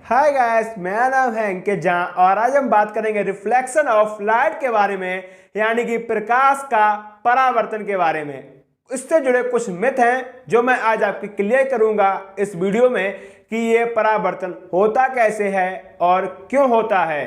Hi guys, मेरा नाम है अंकित जहाँ और आज हम बात करेंगे रिफ्लेक्शन ऑफ लाइट के बारे में, यानी कि प्रकाश का परावर्तन के बारे में। इससे जुड़े कुछ मिथ हैं जो मैं आज आपकी क्लियर करूंगा इस वीडियो में कि ये परावर्तन होता कैसे है और क्यों होता है।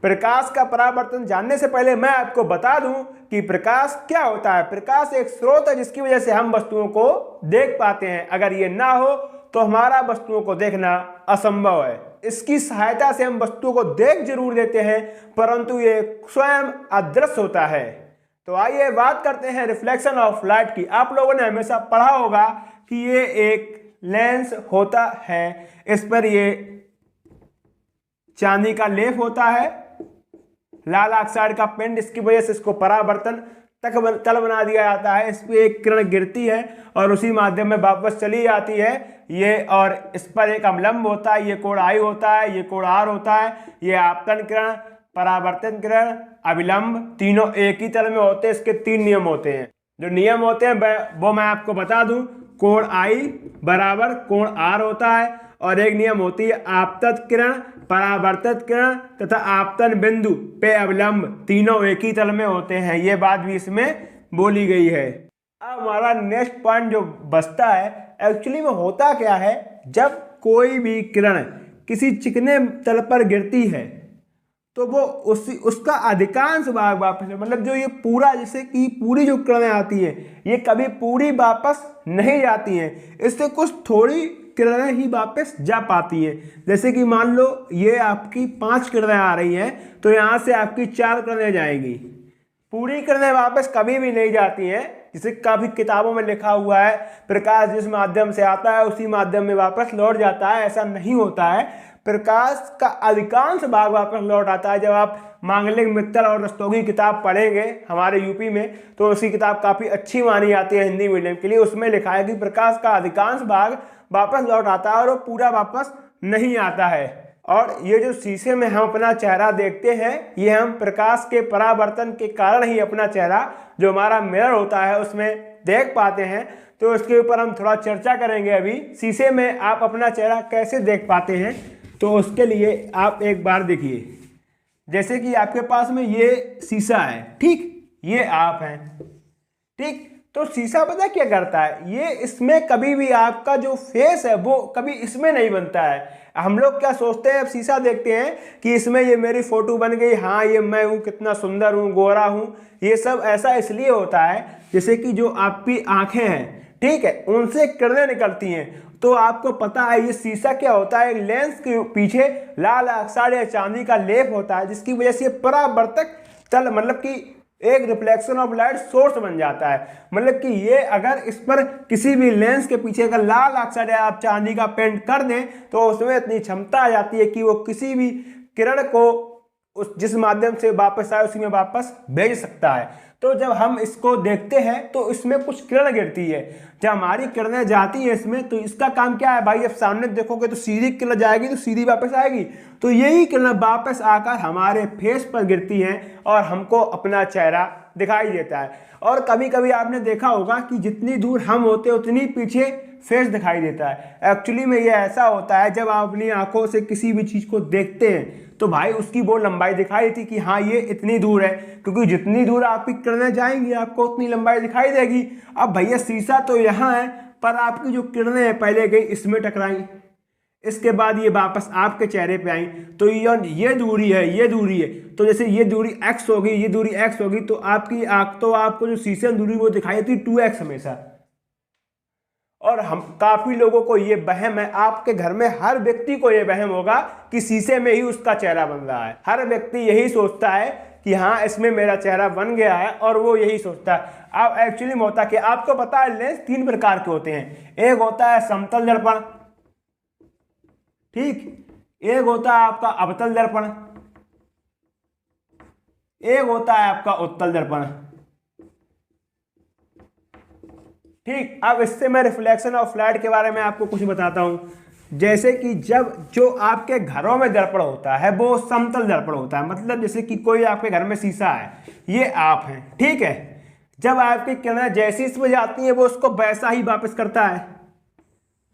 प्रकाश का परावर्तन जानने से पहले मैं आपको बता दूं कि प्रकाश क्या होता है। प्रकाश एक स्रोत है जिसकी वजह से हम वस्तुओं को देख पाते हैं। अगर ये ना हो तो हमारा वस्तुओं को देखना असंभव है। इसकी सहायता से हम वस्तुओं को देख जरूर देते हैं, परंतु ये स्वयं अदृश्य होता है। तो आइए बात करते हैं रिफ्लेक्शन ऑफ लाइट की। आप लोगों ने हमेशा पढ़ा होगा कि ये एक लेंस होता है, इस पर ये चांदी का लेप होता है, लाल ऑक्साइड का पेंट, इसकी वजह से इसको परावर्तन तल बना दिया जाता है। इस पर एक किरण गिरती है और उसी माध्यम में वापस चली जाती है ये, और इस पर एक अवलंब होता है, ये कोण आई होता है, ये कोण आर होता है। ये आपतन किरण, परावर्तन किरण, अविलंब तीनों एक ही तल में होते हैं। इसके 3 नियम होते हैं। जो नियम होते हैं वो मैं आपको बता दूं। कोण आई बराबर कोण आर होता है, और एक नियम होती है आपतन किरण, परावर्तित किरण तथा आपतन बिंदु पे अवलंब तीनों एक ही तल में होते हैं। ये बात भी इसमें बोली गई है। अब हमारा नेक्स्ट पॉइंट जो बचता है, एक्चुअली में होता क्या है, जब कोई भी किरण किसी चिकने तल पर गिरती है तो वो उसका अधिकांश भाग वापस, मतलब जो ये पूरा, जैसे कि पूरी जो किरणें आती हैं ये कभी पूरी वापस नहीं जाती हैं। इससे कुछ थोड़ी किरणें ही वापस जा पाती हैं। जैसे कि मान लो ये आपकी 5 किरणें आ रही हैं, तो यहाँ से आपकी 4 किरणें जाएंगी। पूरी किरणें वापस कभी भी नहीं जाती हैं। जिसे काफी किताबों में लिखा हुआ है, प्रकाश जिस माध्यम से आता है उसी माध्यम में वापस लौट जाता है। ऐसा नहीं होता है। प्रकाश का अधिकांश भाग वापस लौट आता है। जब आप मांगलिक, मित्तल और रस्तोगी किताब पढ़ेंगे हमारे यूपी में, तो उसकी किताब काफ़ी अच्छी मानी जाती है हिंदी मीडियम के लिए। उसमें लिखा है कि प्रकाश का अधिकांश भाग वापस लौट आता है और वो पूरा वापस नहीं आता है। और ये जो शीशे में हम अपना चेहरा देखते हैं, ये हम प्रकाश के परावर्तन के कारण ही अपना चेहरा, जो हमारा मिरर होता है, उसमें देख पाते हैं। तो इसके ऊपर हम थोड़ा चर्चा करेंगे अभी। शीशे में आप अपना चेहरा कैसे देख पाते हैं, तो उसके लिए आप एक बार देखिए। जैसे कि आपके पास में ये शीशा है, ठीक, ये आप हैं, ठीक। तो शीशा पता क्या करता है, ये इसमें कभी भी आपका जो फेस है वो कभी इसमें नहीं बनता है। हम लोग क्या सोचते हैं, अब शीशा देखते हैं कि इसमें ये मेरी फोटो बन गई, हाँ ये मैं हूँ, कितना सुंदर हूँ, गोरा हूँ। ये सब ऐसा इसलिए होता है जैसे कि जो आपकी आंखें हैं, ठीक है, उनसे किरणें निकलती हैं। तो आपको पता है ये शीशा क्या होता है, लेंस के पीछे लाल ऑक्साइड या चांदी का लेप होता है, जिसकी वजह से परावर्तक तल, मतलब कि एक रिफ्लेक्शन ऑफ लाइट सोर्स बन जाता है। मतलब कि ये अगर इस पर किसी भी लेंस के पीछे का लाल ऑक्साइड या आप चांदी का पेंट कर दें, तो उसमें इतनी क्षमता आ जाती है कि वो किसी भी किरण को उस जिस माध्यम से वापस आए उसी में वापस भेज सकता है। तो जब हम इसको देखते हैं तो इसमें कुछ किरण गिरती है। जब हमारी किरणें जाती हैं इसमें, तो इसका काम क्या है भाई, अब सामने देखोगे तो सीधी किरण जाएगी तो सीधी वापस आएगी। तो यही किरण वापस आकर हमारे फेस पर गिरती हैं और हमको अपना चेहरा दिखाई देता है। और कभी कभी आपने देखा होगा कि जितनी दूर हम होते हैं उतनी पीछे फेस दिखाई देता है। एक्चुअली में ये ऐसा होता है, जब आप अपनी आंखों से किसी भी चीज़ को देखते हैं तो भाई उसकी वो लंबाई दिखाई देती कि हाँ ये इतनी दूर है, क्योंकि जितनी दूर आपकी किरणें जाएंगी आपको उतनी लंबाई दिखाई देगी। अब भैया शीशा तो यहाँ है, पर आपकी जो किरणें हैं पहले गई इसमें टकराई, इसके बाद ये वापस आपके चेहरे पे आई, तो ये दूरी है, ये दूरी है। तो जैसे ये दूरी x होगी, ये दूरी x होगी, तो आपकी आंख, तो आपको जो शीशे में दूरी वो दिखाई देती 2x हमेशा। और हम काफी लोगों को ये वहम है, आपके घर में हर व्यक्ति को ये वहम होगा कि शीशे में ही उसका चेहरा बन रहा है। हर व्यक्ति यही सोचता है कि हाँ इसमें मेरा चेहरा बन गया है, और वो यही सोचता है। अब एक्चुअली में होता कि आपको पता है लेंस 3 प्रकार के होते हैं। एक होता है समतल दर्पण, ठीक, एक होता है आपका अवतल दर्पण, एक होता है आपका उत्तल दर्पण, ठीक। अब इससे मैं रिफ्लेक्शन ऑफ लाइट के बारे में आपको कुछ बताता हूं। जैसे कि जब जो आपके घरों में दर्पण होता है वो समतल दर्पण होता है। मतलब जैसे कि कोई आपके घर में शीशा है, ये आप हैं, ठीक है। जब आपकी किरणें जैसी इसमें जाती है वो उसको वैसा ही वापस करता है,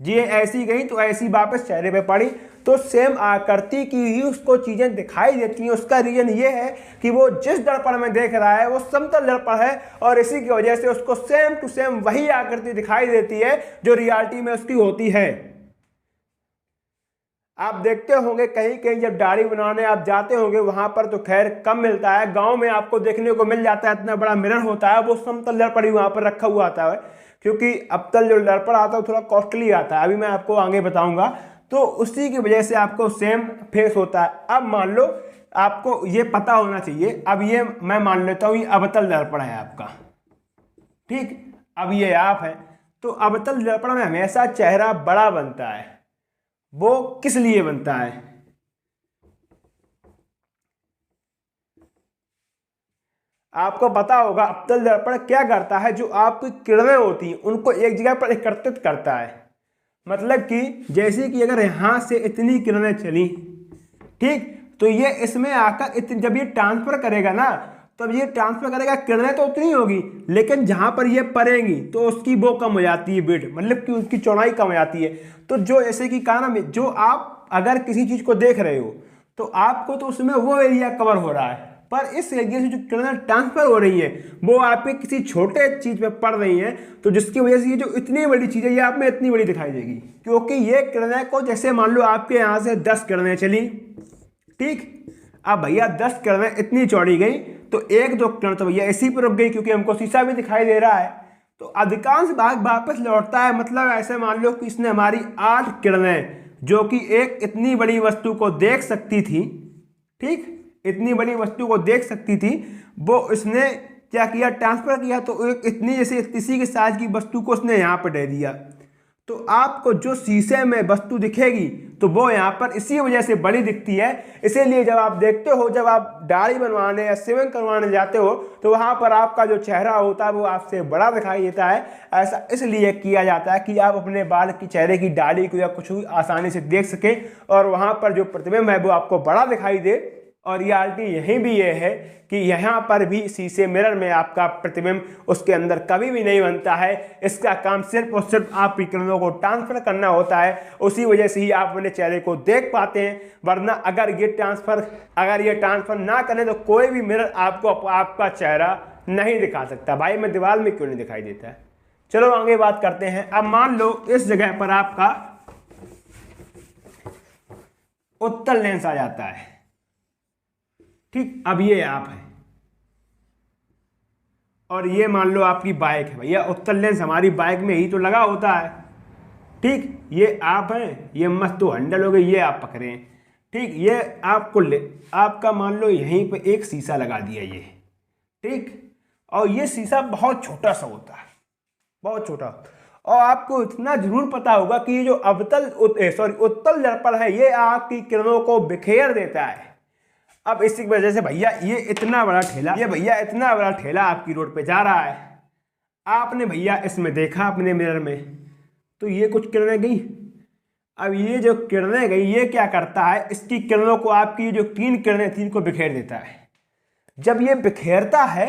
ये ऐसी गई तो ऐसी वापस चेहरे पे पड़ी। तो सेम आकृति की ही उसको चीजें दिखाई देती हैं। उसका रीजन ये है कि वो जिस दर्पण में देख रहा है वो समतल दर्पण है, और इसी की वजह से उसको सेम टू सेम वही आकृति दिखाई देती है जो रियलिटी में उसकी होती है। आप देखते होंगे कहीं कहीं जब दाढ़ी बनाने आप जाते होंगे वहां पर तो खैर कम मिलता है, गांव में आपको देखने को मिल जाता है, इतना बड़ा मिरर होता है, वो समतल दर्पण ही वहां पर रखा हुआ आता है, क्योंकि अबतल जो दर्पण आता है थोड़ा कॉस्टली आता है, अभी मैं आपको आगे बताऊंगा। तो उसी की वजह से आपको सेम फेस होता है। अब मान लो आपको ये पता होना चाहिए, अब ये मैं मान लेता हूँ ये अवतल दर्पण है आपका, ठीक, अब ये आप है, तो अवतल दर्पण में हमेशा चेहरा बड़ा बनता है। वो किस लिए बनता है? आपको पता होगा अवतल दर्पण क्या करता है, जो आपकी किरणें होती हैं उनको एक जगह पर एकत्रित करता है। मतलब कि जैसे कि अगर यहां से इतनी किरणें चली, ठीक, तो ये इसमें आकर जब ये ट्रांसफर करेगा ना, तब ये ट्रांसफर करेगा, किरणें तो उतनी होगी, लेकिन जहां पर ये पड़ेंगी तो उसकी वो कम हो जाती है, विड्थ, मतलब कि उसकी चौड़ाई कम हो जाती है। तो जो जैसे कि कारण जो आप अगर किसी चीज को देख रहे हो तो आपको तो उसमें वो एरिया कवर हो रहा है, पर इस एरिया से जो किरणें ट्रांसफर हो रही है वो आपके किसी छोटे चीज पे पड़ रही हैं, तो जिसकी वजह से ये जो इतनी बड़ी चीज है ये आप में इतनी बड़ी दिखाई देगी। क्योंकि ये किरणें को, जैसे मान लो आपके यहाँ से 10 किरणें चली, ठीक, अब भैया 10 किरणें इतनी चौड़ी गई, तो एक दो किरण तो भैया इसी पर रुक गई, क्योंकि हमको शीशा भी दिखाई दे रहा है, तो अधिकांश भाग वापस लौटता है। मतलब ऐसे मान लो कि इसने हमारी 8 किरणें, जो कि एक इतनी बड़ी वस्तु को देख सकती थी, ठीक, इतनी बड़ी वस्तु को देख सकती थी, वो इसने क्या किया, ट्रांसफर किया, तो एक इतनी जैसे इसी के साइज की वस्तु को उसने यहाँ पर दे दिया। तो आपको जो शीशे में वस्तु दिखेगी तो वो यहाँ पर इसी वजह से बड़ी दिखती है। इसीलिए जब आप देखते हो, जब आप दाढ़ी बनवाने या शेविंग करवाने जाते हो तो वहाँ पर आपका जो चेहरा होता है वो आपसे बड़ा दिखाई देता है। ऐसा इसलिए किया जाता है कि आप अपने बाल की, चेहरे की दाढ़ी को या कुछ भी आसानी से देख सकें, और वहाँ पर जो प्रतिबिंब है वो आपको बड़ा दिखाई दे। और रियलिटी यही भी ये है कि यहाँ पर भी शीशे मिरर में आपका प्रतिबिंब उसके अंदर कभी भी नहीं बनता है। इसका काम सिर्फ और सिर्फ आप किरणों को ट्रांसफर करना होता है, उसी वजह से ही आप अपने चेहरे को देख पाते हैं। वरना अगर ये ट्रांसफर ना करें तो कोई भी मिरर आपको आपका चेहरा नहीं दिखा सकता। भाई मैं दीवार में क्यों नहीं दिखाई देता है। चलो आगे बात करते हैं। अब मान लो इस जगह पर आपका उत्तल लेंस आ जाता है, ठीक, अब ये आप है और ये मान लो आपकी बाइक है। भैया उत्तल लेंस हमारी बाइक में ही तो लगा होता है, ठीक, ये आप हैं, ये मस्त तो हैंडल हो गई, ये आप पकड़े हैं, ठीक, ये आपको आपका मान लो यहीं पे एक शीशा लगा दिया ये, ठीक, और ये शीशा बहुत छोटा सा होता है, बहुत छोटा। और आपको इतना जरूर पता होगा कि ये जो उत्तल दर्पण है ये आपकी किरणों को बिखेर देता है। अब इसी वजह से भैया ये इतना बड़ा ठेला आपकी रोड पे जा रहा है, आपने भैया इसमें देखा अपने मिरर में तो ये कुछ किरणें गई। अब ये जो किरणें गई ये क्या करता है, इसकी किरणों को, आपकी जो 3 किरणें थी इनको बिखेर देता है। जब ये बिखेरता है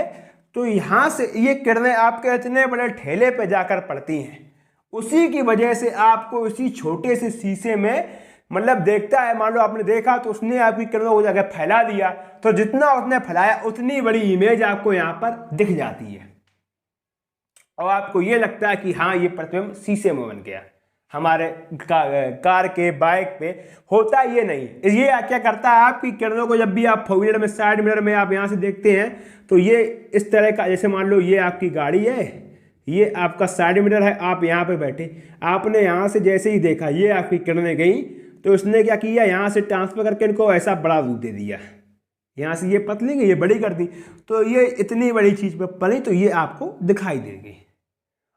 तो यहाँ से ये किरणें आपके इतने बड़े ठेले पे जाकर पड़ती हैं। उसी की वजह से आपको इसी छोटे से शीशे में मतलब देखता है। मान लो आपने देखा तो उसने आपकी किरणों को जाकर फैला दिया, तो जितना उसने फैलाया उतनी बड़ी इमेज आपको यहाँ पर दिख जाती है और आपको ये लगता है कि हाँ ये प्रतिबिंब शीशे में बन गया। हमारे कार के, बाइक पे होता ये नहीं। ये क्या करता है, आपकी किरणों को जब भी आप फोर व्हीलर में, साइड मिरर में आप यहाँ से देखते हैं तो ये इस तरह का, जैसे मान लो ये आपकी गाड़ी है, ये आपका साइड मिरर है, आप यहाँ पे बैठे, आपने यहाँ से जैसे ही देखा ये आपकी किरणें गई तो उसने क्या किया, यहाँ से ट्रांसफर करके इनको ऐसा बड़ा रूप दे दिया, यहाँ से ये पतली गई, ये बड़ी कर दी, तो ये इतनी बड़ी चीज़ पे पड़ी तो ये आपको दिखाई देगी।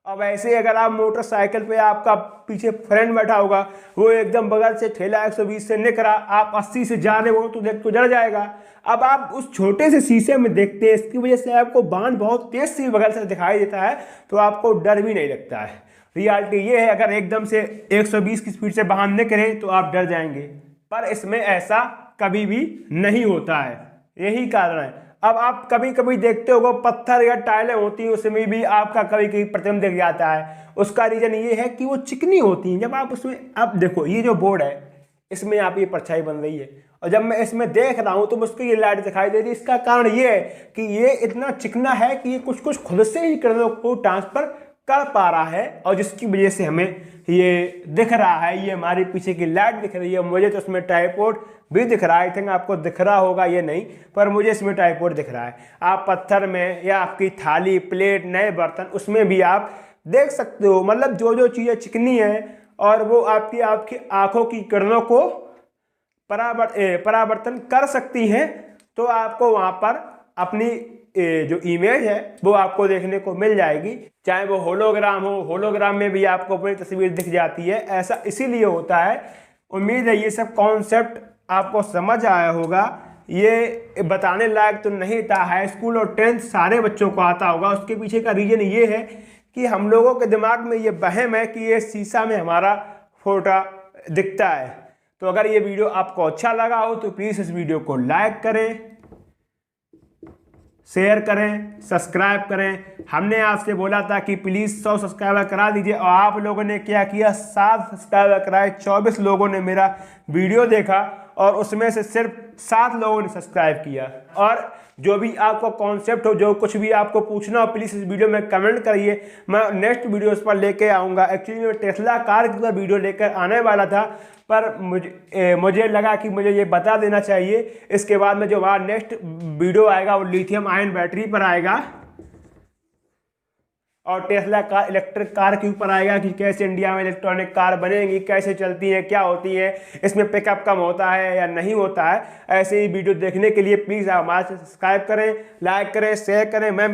अब ऐसे अगर आप मोटरसाइकिल पे, आपका पीछे फ्रेंड बैठा होगा, वो एकदम बगल से ठेला 120 से निकला, आप 80 से जा रहे हो तो देख तो डर जाएगा। अब आप उस छोटे से शीशे में देखते हैं, इसकी वजह से आपको बाण बहुत तेज से बगल से दिखाई देता है तो आपको डर भी नहीं लगता है। रियलिटी ये है, अगर एकदम से 120 की स्पीड से बाहर निकले तो आप डर जाएंगे, पर इसमें ऐसा कभी भी नहीं होता है, यही कारण है। अब आप कभी कभी देखते हो पत्थर या टाइलें होती हैं, उसमें भी आपका कभी कभी प्रतिबिंब दिख जाता है। उसका रीजन ये है कि वो चिकनी होती हैं। जब आप उसमें, अब देखो ये जो बोर्ड है इसमें आप ये परछाई बन रही है, और जब मैं इसमें देख रहा हूं तो मुझको ये लाइट दिखाई दे रही है। इसका कारण ये है कि ये इतना चिकना है कि ये कुछ कुछ खुद से ही किरणों को ट्रांसफर कर पा रहा है, और जिसकी वजह से हमें ये दिख रहा है। ये हमारी पीछे की लाइट दिख रही है, मुझे तो उसमें ट्राइपॉड भी दिख रहा है। आई थिंक आपको दिख रहा होगा ये नहीं, पर मुझे इसमें ट्राइपॉड दिख रहा है। आप पत्थर में या आपकी थाली, प्लेट, नए बर्तन, उसमें भी आप देख सकते हो। मतलब जो जो चीज़ें चिकनी है और वो आपकी आपकी आंखों की किरणों को परावर्तन कर सकती हैं, तो आपको वहाँ पर अपनी जो इमेज है वो आपको देखने को मिल जाएगी। चाहे वो होलोग्राम हो, होलोग्राम में भी आपको पूरी तस्वीर दिख जाती है। ऐसा इसीलिए होता है। उम्मीद है ये सब कॉन्सेप्ट आपको समझ आया होगा। ये बताने लायक तो नहीं था, हाई स्कूल और 10th सारे बच्चों को आता होगा। उसके पीछे का रीजन ये है कि हम लोगों के दिमाग में ये वहम है कि ये शीशा में हमारा फोटो दिखता है। तो अगर ये वीडियो आपको अच्छा लगा हो तो प्लीज़ इस वीडियो को लाइक करें, शेयर करें, सब्सक्राइब करें। हमने आपसे बोला था कि प्लीज़ 100 सब्सक्राइबर करा दीजिए, और आप लोगों ने क्या किया, 7 सब्सक्राइबर कराए। 24 लोगों ने मेरा वीडियो देखा और उसमें से सिर्फ 7 लोगों ने सब्सक्राइब किया। और जो भी आपको कॉन्सेप्ट हो, जो कुछ भी आपको पूछना हो, प्लीज़ इस वीडियो में कमेंट करिए। मैं नेक्स्ट वीडियो इस पर लेके आऊँगा। एक्चुअली मैं टेस्ला कार के ऊपर वीडियो लेकर आने वाला था, पर मुझे लगा कि मुझे ये बता देना चाहिए। इसके बाद में जो हमारा नेक्स्ट वीडियो आएगा वो लिथियम आयन बैटरी पर आएगा, और टेस्ला कार इलेक्ट्रिक कार के ऊपर आएगा कि कैसे इंडिया में इलेक्ट्रॉनिक कार बनेंगी, कैसे चलती हैं, क्या होती है, इसमें पिकअप कम होता है या नहीं होता है। ऐसे ही वीडियो देखने के लिए प्लीज़ आप हमारे से सब्सक्राइब करें, लाइक करें, शेयर करें। मैं